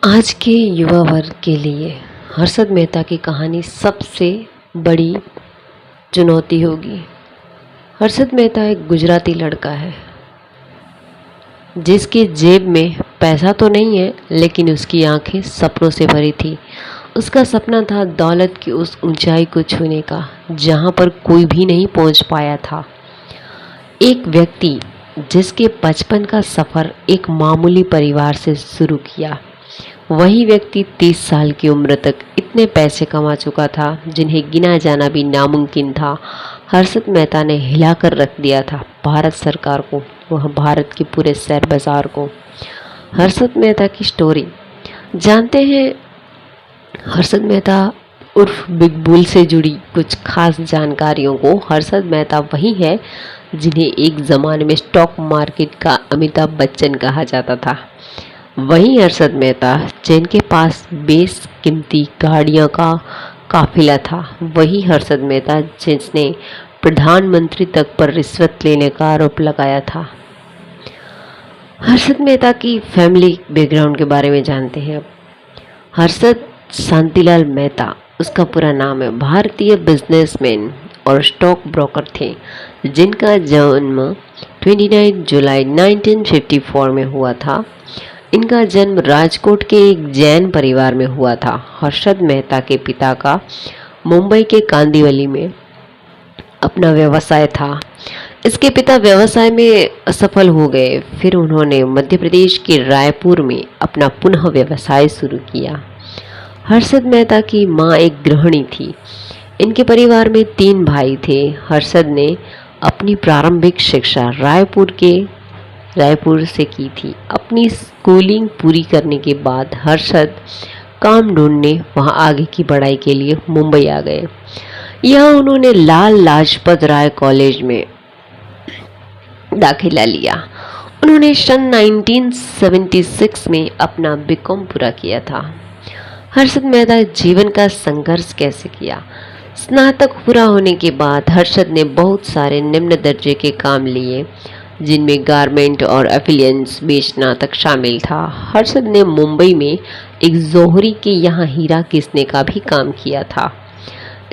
आज के युवा वर्ग के लिए हर्षद मेहता की कहानी सबसे बड़ी चुनौती होगी। हर्षद मेहता एक गुजराती लड़का है जिसकी जेब में पैसा तो नहीं है, लेकिन उसकी आंखें सपनों से भरी थी। उसका सपना था दौलत की उस ऊंचाई को छूने का जहां पर कोई भी नहीं पहुंच पाया था। एक व्यक्ति जिसके बचपन का सफ़र एक मामूली परिवार से शुरू किया, वही व्यक्ति 30 साल की उम्र तक इतने पैसे कमा चुका था जिन्हें गिना जाना भी नामुमकिन था। हर्षद मेहता ने हिलाकर रख दिया था भारत सरकार को, वह भारत के पूरे शेयर बाजार को। हर्षद मेहता की स्टोरी जानते हैं। हर्षद मेहता उर्फ बिग बुल से जुड़ी कुछ खास जानकारियों को। हर्षद मेहता वही है जिन्हें एक ज़माने में स्टॉक मार्केट का अमिताभ बच्चन कहा जाता था। वही हर्षद मेहता जिनके पास बेशकीमती गाड़ियों का काफिला था। वही हर्षद मेहता जिसने प्रधानमंत्री तक पर रिश्वत लेने का आरोप लगाया था। हर्षद मेहता की फैमिली बैकग्राउंड के बारे में जानते हैं अब। हर्षद शांतिलाल मेहता उसका पूरा नाम है, भारतीय बिजनेसमैन और स्टॉक ब्रोकर थे जिनका जन्म 29 जुलाई 1954 में हुआ था। इनका जन्म राजकोट के एक जैन परिवार में हुआ था। हर्षद मेहता के पिता का मुंबई के कांदिवली में अपना व्यवसाय था। इसके पिता व्यवसाय में असफल हो गए, फिर उन्होंने मध्य प्रदेश के रायपुर में अपना पुनः व्यवसाय शुरू किया। हर्षद मेहता की मां एक गृहिणी थी। इनके परिवार में 3 भाई थे। हर्षद ने अपनी प्रारंभिक शिक्षा रायपुर से की थी। अपनी स्कूलिंग पूरी करने के बाद हर्षद काम ढूंढने वहां आगे की पढ़ाई के लिए मुंबई आ गए। यहाँ उन्होंने लाल लाजपत राय कॉलेज में दाखिला लिया। उन्होंने सन 1976 में अपना बीकॉम पूरा किया था। हर्षद मेहता जीवन का संघर्ष कैसे किया। स्नातक पूरा होने के बाद हर्षद ने बहुत सारे निम्न दर्जे के काम लिए जिनमें गारमेंट और एफिलियंस बेचना तक शामिल था। हर्षद ने मुंबई में एक जोहरी के यहाँ हीरा घिसने का भी काम किया था।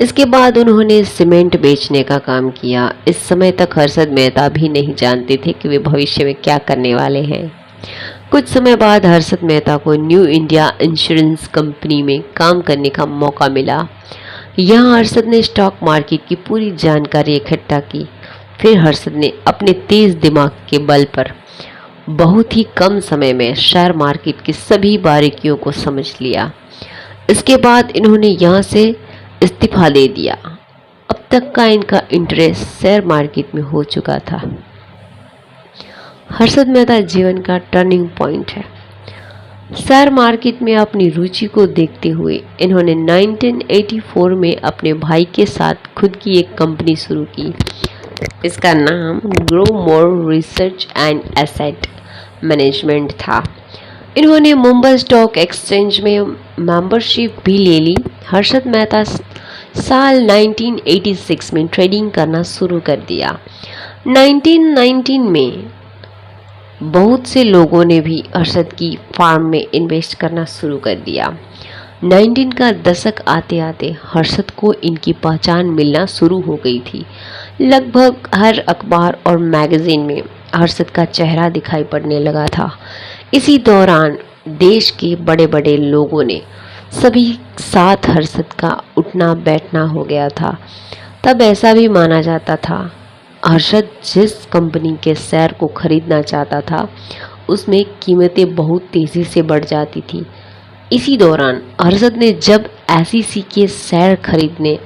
इसके बाद उन्होंने सीमेंट बेचने का काम किया। इस समय तक हर्षद मेहता भी नहीं जानते थे कि वे भविष्य में क्या करने वाले हैं। कुछ समय बाद हर्षद मेहता को न्यू इंडिया इंश्योरेंस कंपनी में काम करने का मौका मिला। यहाँ हर्षद ने स्टॉक मार्केट की पूरी जानकारी इकट्ठा की। फिर हर्षद ने अपने तेज दिमाग के बल पर बहुत ही कम समय में शेयर मार्केट की सभी बारीकियों को समझ लिया। इसके बाद इन्होंने यहाँ से इस्तीफा दे दिया। अब तक का इनका इंटरेस्ट शेयर मार्केट में हो चुका था। हर्षद मेहता जीवन का टर्निंग पॉइंट है। शेयर मार्केट में अपनी रुचि को देखते हुए इन्होंने 1984 में अपने भाई के साथ खुद की एक कंपनी शुरू की। इसका नाम grow more research and asset management था। इन्होंने मुंबई स्टॉक एक्सचेंज में मेंबरशिप भी ले ली। हर्षद मेहता साल 1986 में ट्रेडिंग करना शुरू कर दिया। 1919 में बहुत से लोगों ने भी हर्षद की फार्म में इन्वेस्ट करना शुरू कर दिया। 19 का दशक आते आते हर्षद को इनकी पहचान मिलना शुरू हो गई थी। लगभग हर अखबार और मैगजीन में हर्षद का चेहरा दिखाई पड़ने लगा था। इसी दौरान देश के बड़े बड़े लोगों ने सभी साथ हर्षद का उठना बैठना हो गया था। तब ऐसा भी माना जाता था हर्षद जिस कंपनी के शेयर को खरीदना चाहता था उसमें कीमतें बहुत तेज़ी से बढ़ जाती थी। इसी दौरान हर्षद ने जब SEC के शेयर खरीदने,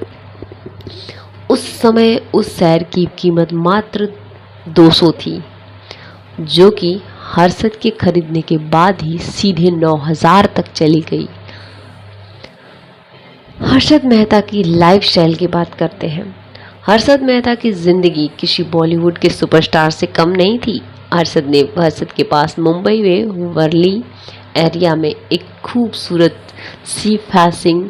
उस समय उस शेयर की कीमत मात्र 200 थी, जो कि हर्षद के खरीदने के बाद ही सीधे 9000 तक चली गई। हर्षद मेहता की लाइफ स्टाइल की बात करते हैं। हर्षद मेहता की ज़िंदगी किसी बॉलीवुड के सुपरस्टार से कम नहीं थी। हर्षद के पास मुंबई में वर्ली एरिया में एक खूबसूरत सी फेसिंग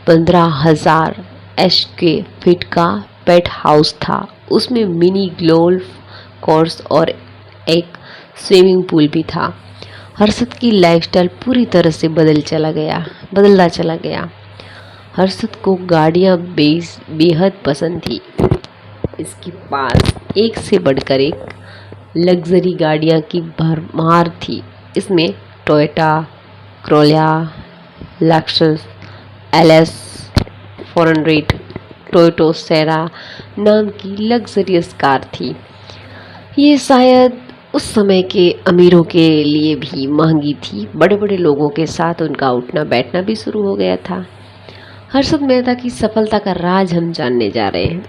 15,000 स्क्वायर फीट का पेट हाउस था। उसमें मिनी गोल्फ कोर्स और एक स्विमिंग पूल भी था। हर्षद की लाइफस्टाइल पूरी तरह से बदलता चला गया। हर्षद को गाड़ियाँ बेहद पसंद थी। इसके पास एक से बढ़कर एक लग्जरी गाड़ियाँ की भरमार थी। इसमें Toyota Corolla, Lexus LS 400, Toyota Sera नाम की लग्जरियस कार थी। ये शायद उस समय के अमीरों के लिए भी महंगी थी। बड़े बड़े लोगों के साथ उनका उठना बैठना भी शुरू हो गया था। हर्षद मेहता की सफलता का राज हम जानने जा रहे हैं,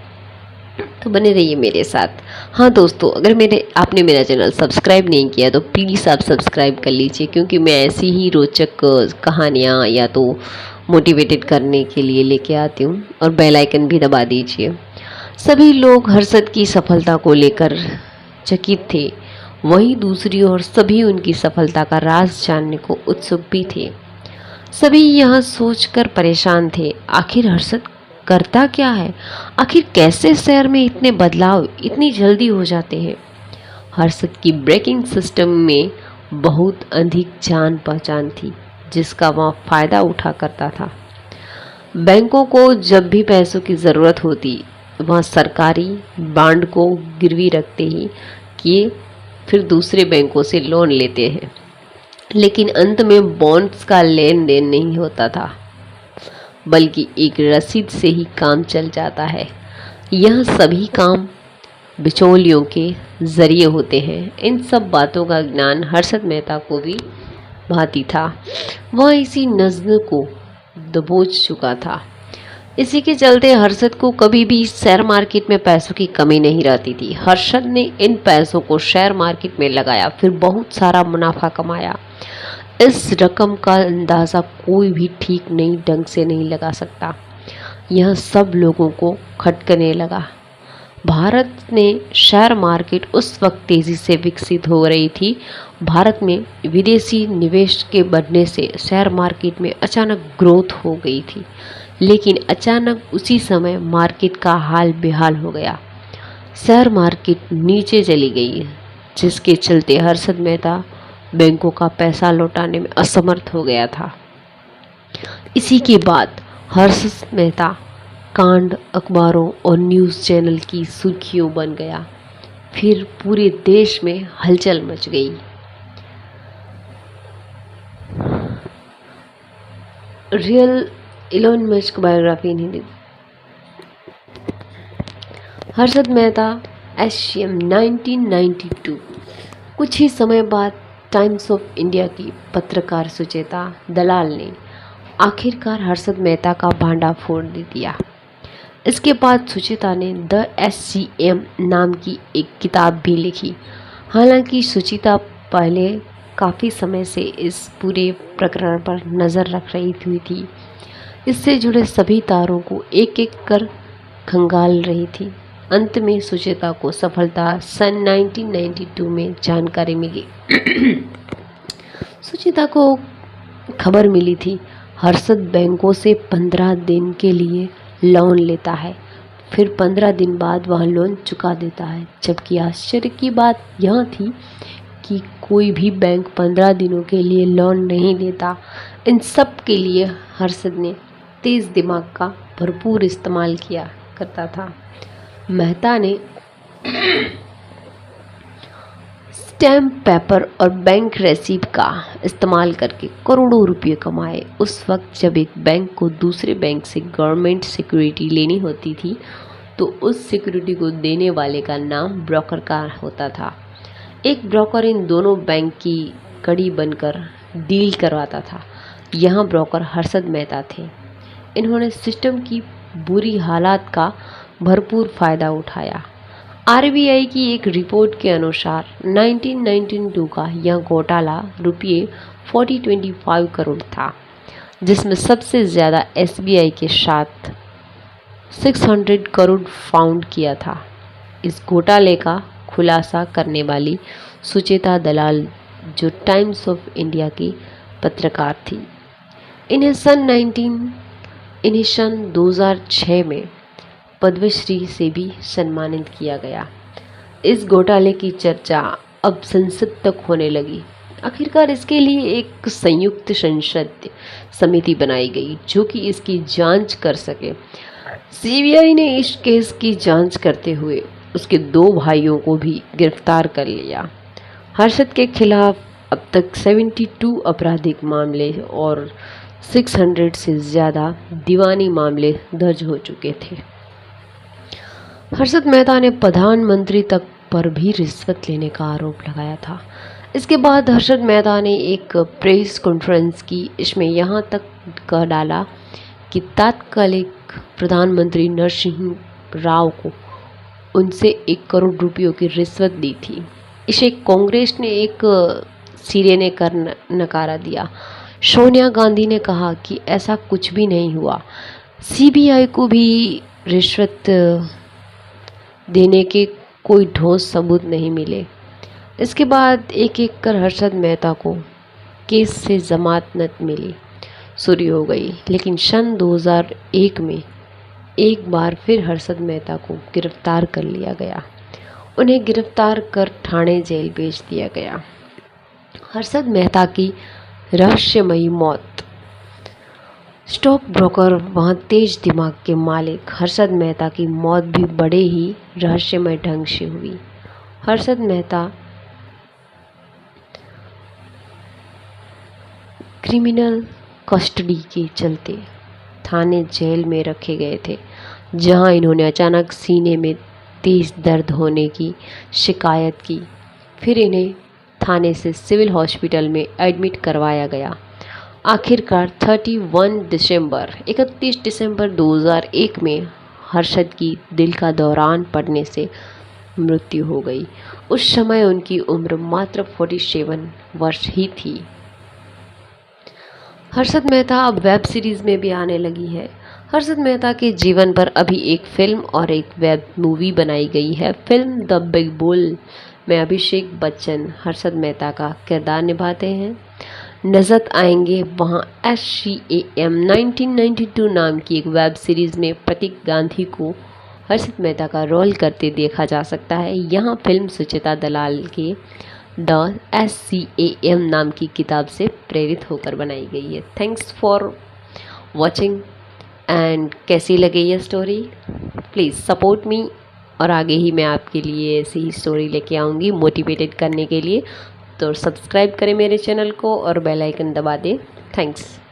तो बने रहिए मेरे साथ। हाँ दोस्तों, अगर आपने मेरा चैनल सब्सक्राइब नहीं किया तो प्लीज़ आप सब्सक्राइब कर लीजिए, क्योंकि मैं ऐसी ही रोचक कहानियाँ या तो मोटिवेटेड करने के लिए लेके आती हूँ। और बेल आइकन भी दबा दीजिए। सभी लोग हर्षद की सफलता को लेकर चकित थे, वहीं दूसरी ओर सभी उनकी सफलता का राज जानने को उत्सुक भी थे। सभी यह सोचकर परेशान थे, आखिर हर्षद करता क्या है? आखिर कैसे शहर में इतने बदलाव इतनी जल्दी हो जाते हैं? हर्षद की ब्रेकिंग सिस्टम में बहुत अधिक जान पहचान थी, जिसका वह फायदा उठा करता था। बैंकों को जब भी पैसों की ज़रूरत होती, वह सरकारी बांड को गिरवी रखते ही किए फिर दूसरे बैंकों से लोन लेते हैं, लेकिन अंत में बॉन्ड्स का लेन देन नहीं होता था, बल्कि एक रसीद से ही काम चल जाता है। यह सभी काम बिचौलियों के जरिए होते हैं। इन सब बातों का ज्ञान हर्षद मेहता को भी भांति था। वह इसी नज़्म को दबोच चुका था। इसी के चलते हर्षद को कभी भी शेयर मार्केट में पैसों की कमी नहीं रहती थी। हर्षद ने इन पैसों को शेयर मार्केट में लगाया, फिर बहुत सारा मुनाफा कमाया। इस रकम का अंदाज़ा कोई भी ठीक नहीं ढंग से नहीं लगा सकता। यह सब लोगों को खटकने लगा। भारत में शेयर मार्केट उस वक्त तेज़ी से विकसित हो रही थी। भारत में विदेशी निवेश के बढ़ने से शेयर मार्केट में अचानक ग्रोथ हो गई थी, लेकिन अचानक उसी समय मार्केट का हाल बेहाल हो गया। शेयर मार्केट नीचे चली गई, जिसके चलते हर्षद मेहता बैंकों का पैसा लौटाने में असमर्थ हो गया था। इसी के बाद हर्षद मेहता कांड अखबारों और न्यूज़ चैनल की सुर्खियों बन गया। फिर पूरे देश में हलचल मच गई। रियल इलोन मस्क बायोग्राफी इन हिंदी। हर्षद मेहता SCM 1992। कुछ ही समय बाद टाइम्स ऑफ इंडिया की पत्रकार सुचेता दलाल ने आखिरकार हर्षद मेहता का भांडा फोड़ दिया। इसके बाद सुचेता ने द SCM नाम की एक किताब भी लिखी। हालांकि सुचिता पहले काफ़ी समय से इस पूरे प्रकरण पर नज़र रख रही हुई थी। इससे जुड़े सभी तारों को एक एक कर खंगाल रही थी। अंत में सुचेता को सफलता सन 1992 में जानकारी मिली। सुचेता को खबर मिली थी हर्षद बैंकों से 15 दिन के लिए लोन लेता है, फिर 15 दिन बाद वह लोन चुका देता है। जबकि आश्चर्य की बात यह थी कि कोई भी बैंक 15 दिनों के लिए लोन नहीं देता। इन सब के लिए हर्षद ने तेज़ दिमाग का भरपूर इस्तेमाल किया करता था। मेहता ने स्टैम्प पेपर और बैंक रसीद का इस्तेमाल करके करोड़ों रुपये कमाए। उस वक्त जब एक बैंक को दूसरे बैंक से गवर्नमेंट सिक्योरिटी लेनी होती थी, तो उस सिक्योरिटी को देने वाले का नाम ब्रोकर का होता था। एक ब्रोकर इन दोनों बैंक की कड़ी बनकर डील करवाता था। यहाँ ब्रोकर हर्षद मेहता थे। इन्होंने सिस्टम की बुरी हालात का भरपूर फ़ायदा उठाया। RBI की एक रिपोर्ट के अनुसार 1992 का यह घोटाला रुपये 4025 करोड़ था, जिसमें सबसे ज़्यादा SBI के साथ 600 करोड़ फाउंड किया था। इस घोटाले का खुलासा करने वाली सुचेता दलाल, जो टाइम्स ऑफ इंडिया की पत्रकार थी, इन्हें सन 2006 में पद्मश्री से भी सम्मानित किया गया। इस घोटाले की चर्चा अब संसद तक होने लगी। आखिरकार इसके लिए एक संयुक्त संसदीय समिति बनाई गई जो कि इसकी जांच कर सके। सीबीआई ने इस केस की जांच करते हुए उसके 2 भाइयों को भी गिरफ्तार कर लिया। हर्षद के खिलाफ अब तक 72 आपराधिक मामले और 600 से ज़्यादा दीवानी मामले दर्ज हो चुके थे। हर्षद मेहता ने प्रधानमंत्री तक पर भी रिश्वत लेने का आरोप लगाया था। इसके बाद हर्षद मेहता ने एक प्रेस कॉन्फ्रेंस की। इसमें यहाँ तक कह डाला कि तत्कालिक प्रधानमंत्री नरसिंह राव को उनसे 1 करोड़ रुपयों की रिश्वत दी थी। इसे कांग्रेस ने एक सिरे ने कर नकारा दिया। सोनिया गांधी ने कहा कि ऐसा कुछ भी नहीं हुआ। सीबीआई को भी रिश्वत देने के कोई ठोस सबूत नहीं मिले। इसके बाद एक एक कर हर्षद मेहता को केस से जमानत मिली शुरू हो गई, लेकिन सन 2001 में एक बार फिर हर्षद मेहता को गिरफ्तार कर लिया गया। उन्हें गिरफ्तार कर ठाणे जेल भेज दिया गया। हर्षद मेहता की रहस्यमयी मौत। स्टॉक ब्रोकर वहाँ तेज दिमाग के मालिक हर्षद मेहता की मौत भी बड़े ही रहस्यमय ढंग से हुई। हर्षद मेहता क्रिमिनल कस्टडी के चलते थाने जेल में रखे गए थे, जहां इन्होंने अचानक सीने में तेज दर्द होने की शिकायत की। फिर इन्हें थाने से सिविल हॉस्पिटल में एडमिट करवाया गया। आखिरकार 31 दिसंबर 2001 में हर्षद की दिल का दौरान पड़ने से मृत्यु हो गई। उस समय उनकी उम्र मात्र 47 वर्ष ही थी। हर्षद मेहता अब वेब सीरीज़ में भी आने लगी है। हर्षद मेहता के जीवन पर अभी एक फिल्म और एक वेब मूवी बनाई गई है। फिल्म द बिग बुल में अभिषेक बच्चन हर्षद मेहता का किरदार निभाते हैं। नजर आएंगे वहाँ SCAM 1992 नाम की एक वेब सीरीज़ में प्रतीक गांधी को हर्षद मेहता का रोल करते देखा जा सकता है। यहाँ फिल्म सुचिता दलाल के द SCAM नाम की किताब से प्रेरित होकर बनाई गई है। थैंक्स फॉर वॉचिंग एंड कैसी लगी ये स्टोरी, प्लीज़ सपोर्ट मी और आगे ही मैं आपके लिए ऐसी ही स्टोरी लेके आऊँगी मोटिवेटेड करने के लिए। तो सब्सक्राइब करें मेरे चैनल को और बेल आइकन दबा दें। थैंक्स।